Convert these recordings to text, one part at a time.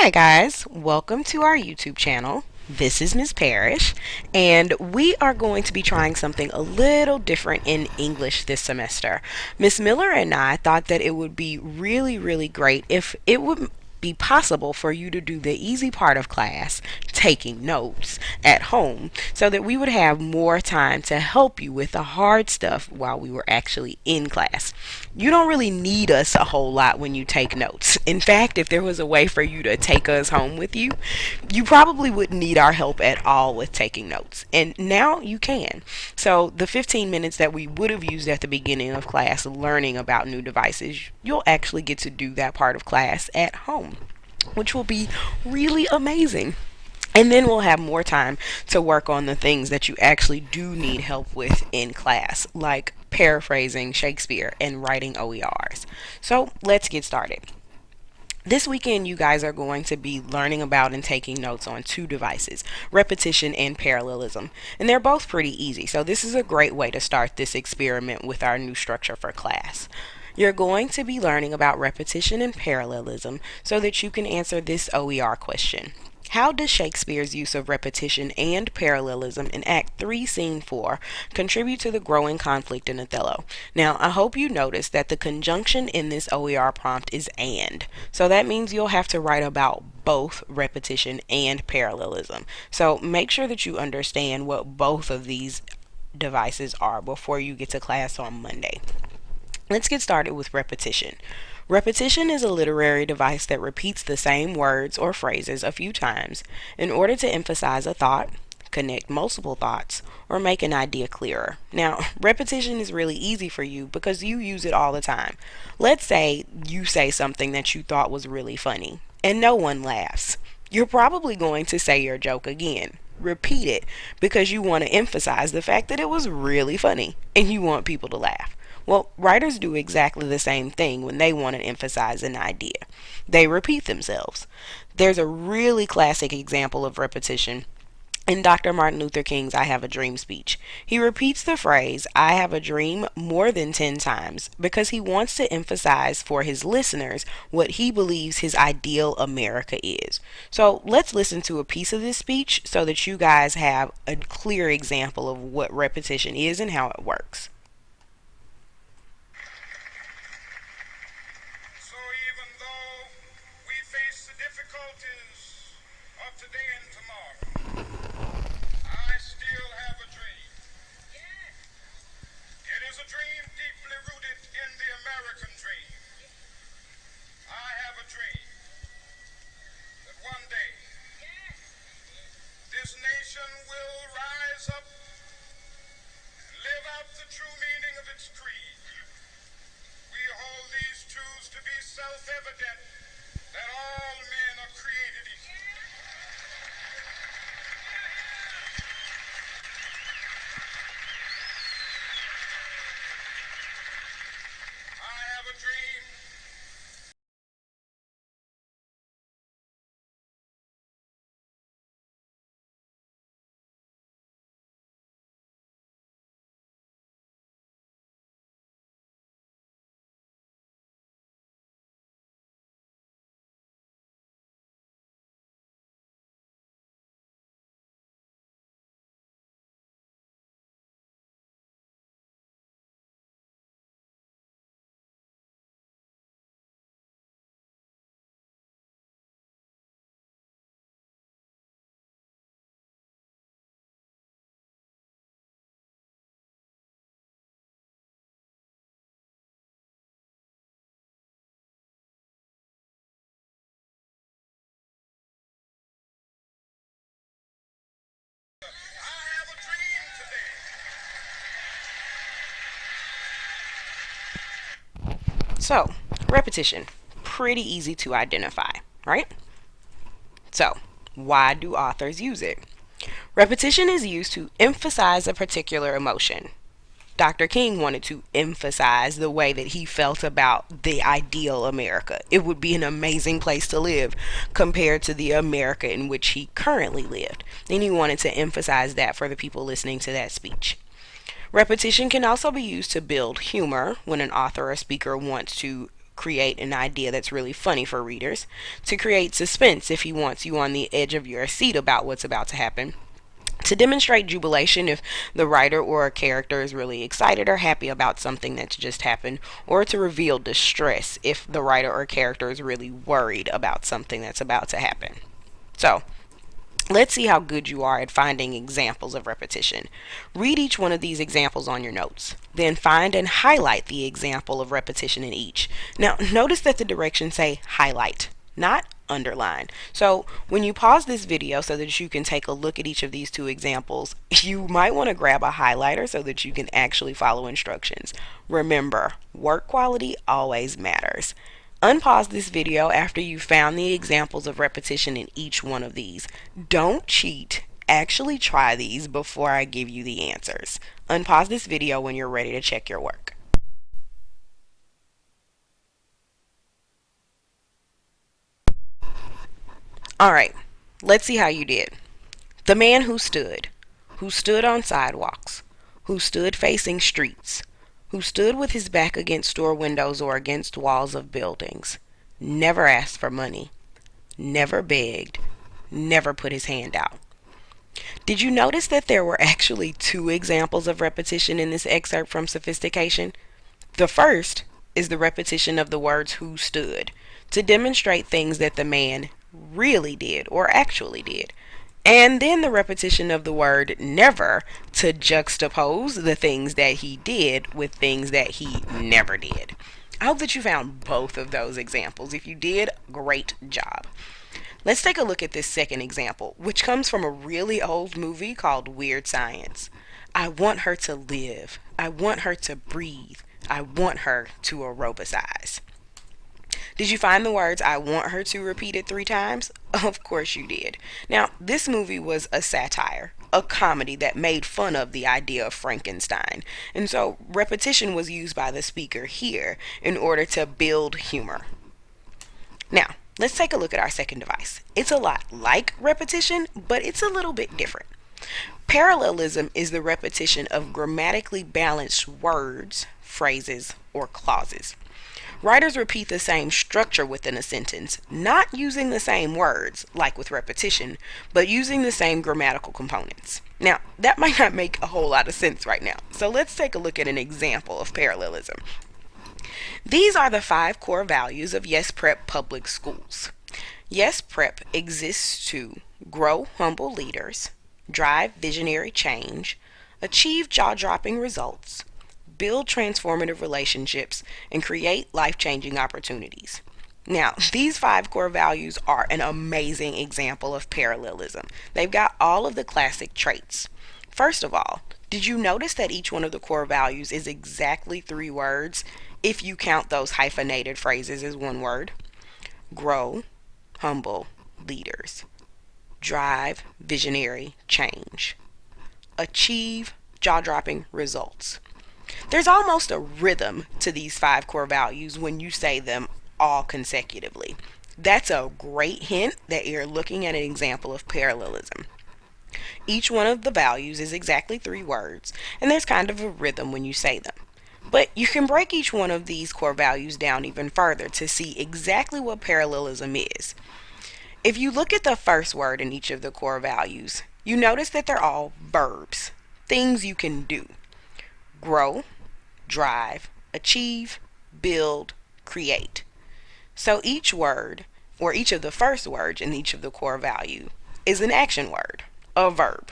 Hi guys, welcome to our YouTube channel. This is Miss Parrish, and we are going to be trying something a little different in English this semester. Miss Miller and I thought that it would be really great if it would be possible for you to do the easy part of class, taking notes at home, so that we would have more time to help you with the hard stuff while we were actually in class. You don't really need us a whole lot when you take notes. In fact, if there was a way for you to take us home with you, you probably wouldn't need our help at all with taking notes. And now you can. So, the 15 minutes that we would have used at the beginning of class learning about new devices, you'll actually get to do that part of class at home, which will be really amazing. And then we'll have more time to work on the things that you actually do need help with in class, like paraphrasing Shakespeare and writing OERs. So let's get started. This weekend, you guys are going to be learning about and taking notes on two devices, repetition and parallelism. And they're both pretty easy, so this is a great way to start this experiment with our new structure for class. You're going to be learning about repetition and parallelism so that you can answer this OER question. How does Shakespeare's use of repetition and parallelism in Act 3, Scene 4 contribute to the growing conflict in Othello? Now, I hope you notice that the conjunction in this OER prompt is and. So that means you'll have to write about both repetition and parallelism. So make sure that you understand what both of these devices are before you get to class on Monday. Let's get started with repetition. Repetition is a literary device that repeats the same words or phrases a few times in order to emphasize a thought, connect multiple thoughts, or make an idea clearer. Now, repetition is really easy for you because you use it all the time. Let's say you say something that you thought was really funny and no one laughs. You're probably going to say your joke again. Repeat it because you want to emphasize the fact that it was really funny and you want people to laugh. Well, writers do exactly the same thing when they want to emphasize an idea. They repeat themselves. There's a really classic example of repetition in Dr. Martin Luther King's I Have a Dream speech. He repeats the phrase, I have a dream, more than 10 times because he wants to emphasize for his listeners what he believes his ideal America is. So let's listen to a piece of this speech so that you guys have a clear example of what repetition is and how it works. So even though we face the difficulties of today and tomorrow, I still have a dream. It is a dream deeply rooted in the American dream. I have a dream that one day this nation will rise up and live out the true meaning of its creed. We hold these truths to be self-evident, that all men are created equal. I have a dream. I have a dream today. So, repetition. Pretty easy to identify, right? So, why do authors use it? Repetition is used to emphasize a particular emotion. Dr. King wanted to emphasize the way that he felt about the ideal America. It would be an amazing place to live compared to the America in which he currently lived. And he wanted to emphasize that for the people listening to that speech. Repetition can also be used to build humor when an author or speaker wants to create an idea that's really funny for readers, to create suspense if he wants you on the edge of your seat about what's about to happen, to demonstrate jubilation if the writer or a character is really excited or happy about something that's just happened, or to reveal distress if the writer or character is really worried about something that's about to happen. So, let's see how good you are at finding examples of repetition. Read each one of these examples on your notes. Then find and highlight the example of repetition in each. Now, notice that the directions say highlight, not underline. So when you pause this video so that you can take a look at each of these two examples, you might want to grab a highlighter so that you can actually follow instructions. Remember, work quality always matters. Unpause this video after you've found the examples of repetition in each one of these. Don't cheat. Actually try these before I give you the answers. Unpause this video when you're ready to check your work. Alright, let's see how you did. The man who stood on sidewalks, who stood facing streets, who stood with his back against store windows or against walls of buildings, never asked for money, never begged, never put his hand out. Did you notice that there were actually two examples of repetition in this excerpt from Sophistication? The first is the repetition of the words who stood to demonstrate things that the man really did or actually did. And then the repetition of the word never to juxtapose the things that he did with things that he never did. I hope that you found both of those examples. If you did, great job. Let's take a look at this second example, which comes from a really old movie called Weird Science. I want her to live. I want her to breathe. I want her to aerobicize. Did you find the words I want her to repeated 3 times? Of course you did. Now, this movie was a satire, a comedy that made fun of the idea of Frankenstein. And so repetition was used by the speaker here in order to build humor. Now, let's take a look at our second device. It's a lot like repetition, but it's a little bit different. Parallelism is the repetition of grammatically balanced words, phrases, or clauses. Writers repeat the same structure within a sentence, not using the same words, like with repetition, but using the same grammatical components. Now, that might not make a whole lot of sense right now, so let's take a look at an example of parallelism. These are the 5 core values of Yes Prep Public Schools. Yes Prep exists to grow humble leaders, drive visionary change, achieve jaw-dropping results, build transformative relationships, and create life-changing opportunities. Now, these 5 core values are an amazing example of parallelism. They've got all of the classic traits. First of all, did you notice that each one of the core values is exactly 3 words if you count those hyphenated phrases as 1 word? Grow, humble, leaders. Drive, visionary, change. Achieve, jaw-dropping results. There's almost a rhythm to these 5 core values when you say them all consecutively. That's a great hint that you're looking at an example of parallelism. Each one of the values is exactly 3 words, and there's kind of a rhythm when you say them. But you can break each one of these core values down even further to see exactly what parallelism is. If you look at the first word in each of the core values, you notice that they're all verbs, things you can do. Grow, drive, achieve, build, create. So each word, or each of the first words in each of the core value, is an action word, a verb.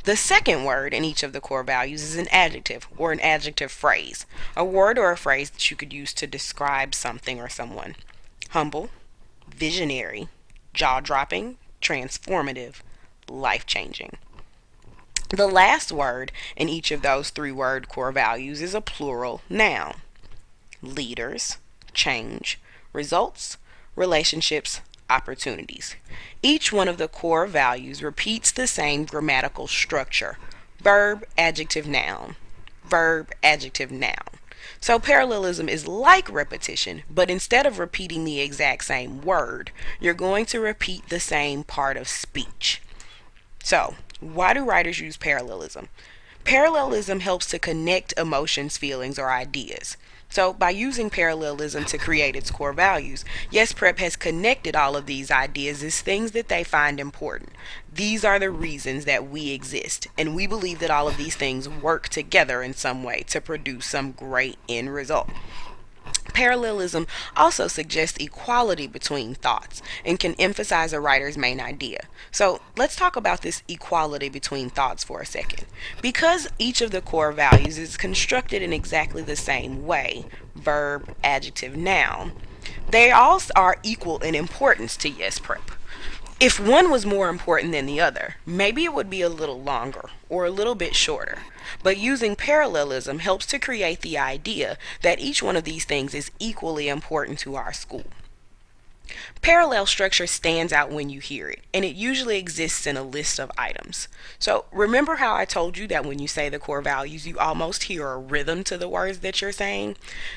The second word in each of the core values is an adjective or an adjective phrase, a word or a phrase that you could use to describe something or someone. Humble, visionary, jaw-dropping, transformative, life-changing. The last word in each of those 3 word core values is a plural noun. Leaders, change, results, relationships, opportunities. Each one of the core values repeats the same grammatical structure. Verb, adjective, noun. Verb, adjective, noun. So parallelism is like repetition, but instead of repeating the exact same word, you're going to repeat the same part of speech. So, why do writers use parallelism? Parallelism helps to connect emotions, feelings, or ideas. So, by using parallelism to create its core values, Yes Prep has connected all of these ideas as things that they find important. These are the reasons that we exist, and we believe that all of these things work together in some way to produce some great end result. Parallelism also suggests equality between thoughts and can emphasize a writer's main idea. So let's talk about this equality between thoughts for a second. Because each of the core values is constructed in exactly the same way, verb, adjective, noun, they all are equal in importance to Yes Prep. If one was more important than the other, maybe it would be a little longer or a little bit shorter. But using parallelism helps to create the idea that each one of these things is equally important to our school. Parallel structure stands out when you hear it, and it usually exists in a list of items. So remember how I told you that when you say the core values, you almost hear a rhythm to the words that you're saying?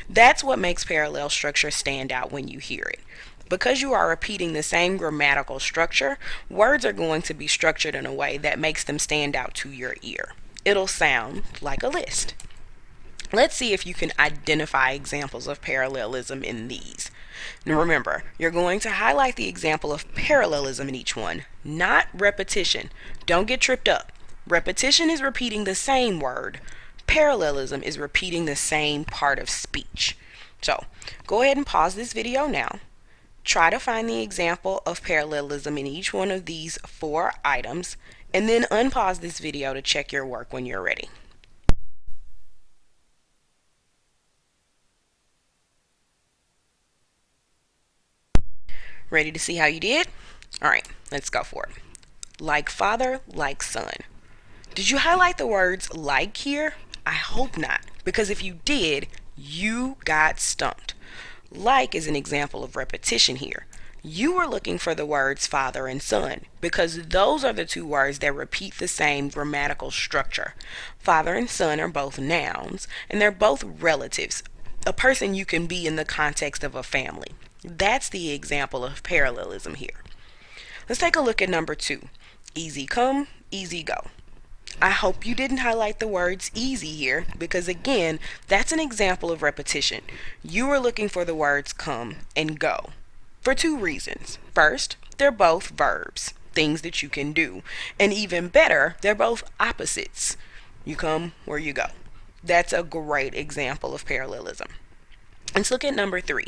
That's what makes parallel structure stand out when you hear it. Because you are repeating the same grammatical structure, words are going to be structured in a way that makes them stand out to your ear. It'll sound like a list. Let's see if you can identify examples of parallelism in these. Now remember, you're going to highlight the example of parallelism in each one, not repetition. Don't get tripped up. Repetition is repeating the same word. Parallelism is repeating the same part of speech. So, go ahead and pause this video now. Try to find the example of parallelism in each one of these 4 items, and then unpause this video to check your work when you're ready. Ready to see how you did? Alright, let's go for it. Like father, like son. Did you highlight the words like here? I hope not, because if you did, you got stumped. Like is an example of repetition here. You were looking for the words father and son because those are the 2 words that repeat the same grammatical structure. Father and son are both nouns, and they're both relatives, a person you can be in the context of a family. That's the example of parallelism here. Let's take a look at number 2. Easy come, easy go. I hope you didn't highlight the words easy here because again, that's an example of repetition. You were looking for the words come and go for 2 reasons. First, they're both verbs, things that you can do. And even better, they're both opposites. You come where you go. That's a great example of parallelism. Let's look at number 3.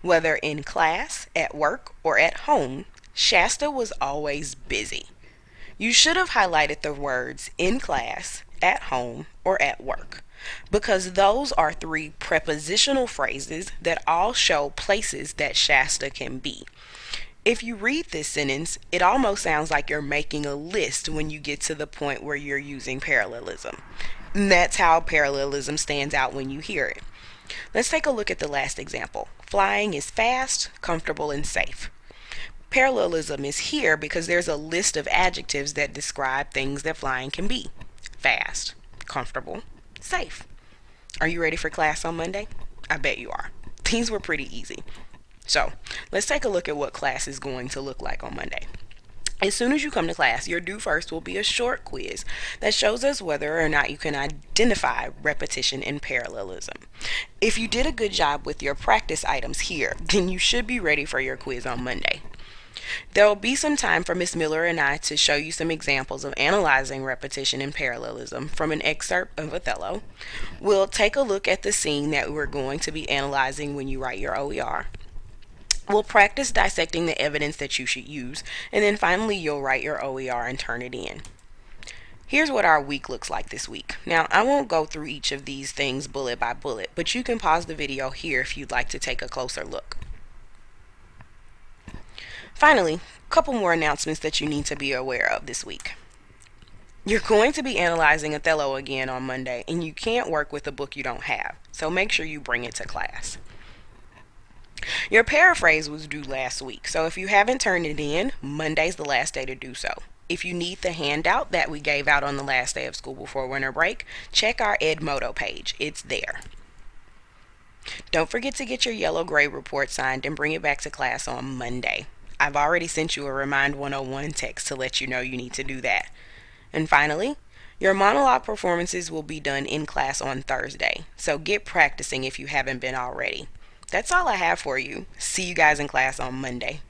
Whether in class, at work, or at home, Shasta was always busy. You should have highlighted the words in class, at home, or at work, because those are 3 prepositional phrases that all show places that Shasta can be. If you read this sentence, it almost sounds like you're making a list when you get to the point where you're using parallelism. And that's how parallelism stands out when you hear it. Let's take a look at the last example. Flying is fast, comfortable, and safe. Parallelism is here because there's a list of adjectives that describe things that flying can be. Fast, comfortable, safe. Are you ready for class on Monday? I bet you are. These were pretty easy. So, let's take a look at what class is going to look like on Monday. As soon as you come to class, your due first will be a short quiz that shows us whether or not you can identify repetition and parallelism. If you did a good job with your practice items here, then you should be ready for your quiz on Monday. There will be some time for Miss Miller and I to show you some examples of analyzing repetition and parallelism from an excerpt of Othello. We'll take a look at the scene that we're going to be analyzing when you write your OER. We'll practice dissecting the evidence that you should use, and then finally you'll write your OER and turn it in. Here's what our week looks like this week. Now, I won't go through each of these things bullet by bullet, but you can pause the video here if you'd like to take a closer look. Finally, a couple more announcements that you need to be aware of this week. You're going to be analyzing Othello again on Monday, and you can't work with a book you don't have, so make sure you bring it to class. Your paraphrase was due last week, so if you haven't turned it in, Monday's the last day to do so. If you need the handout that we gave out on the last day of school before winter break, check our Edmodo page. It's there. Don't forget to get your yellow grade report signed and bring it back to class on Monday. I've already sent you a Remind 101 text to let you know you need to do that. And finally, Your monologue performances will be done in class on Thursday, so get practicing if you haven't been already. That's all I have for you. See you guys in class on Monday.